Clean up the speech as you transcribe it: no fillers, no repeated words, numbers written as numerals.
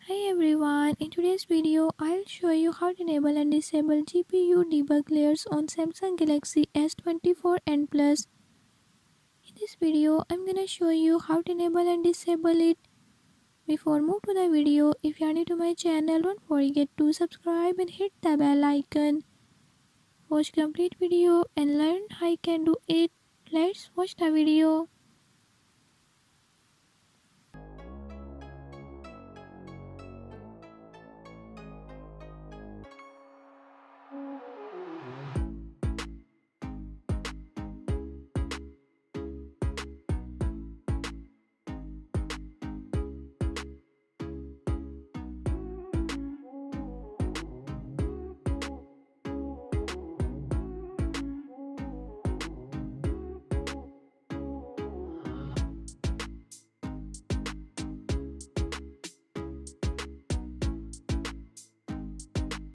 Hi everyone, in today's video I'll show you how to enable and disable GPU debug layers on Samsung Galaxy S24 and Plus. In this video I'm gonna show you how to enable and disable it. Before move to the video, if you are new to my channel, don't forget to subscribe and hit the bell icon. Watch complete video and learn how you can do it. Let's watch the video.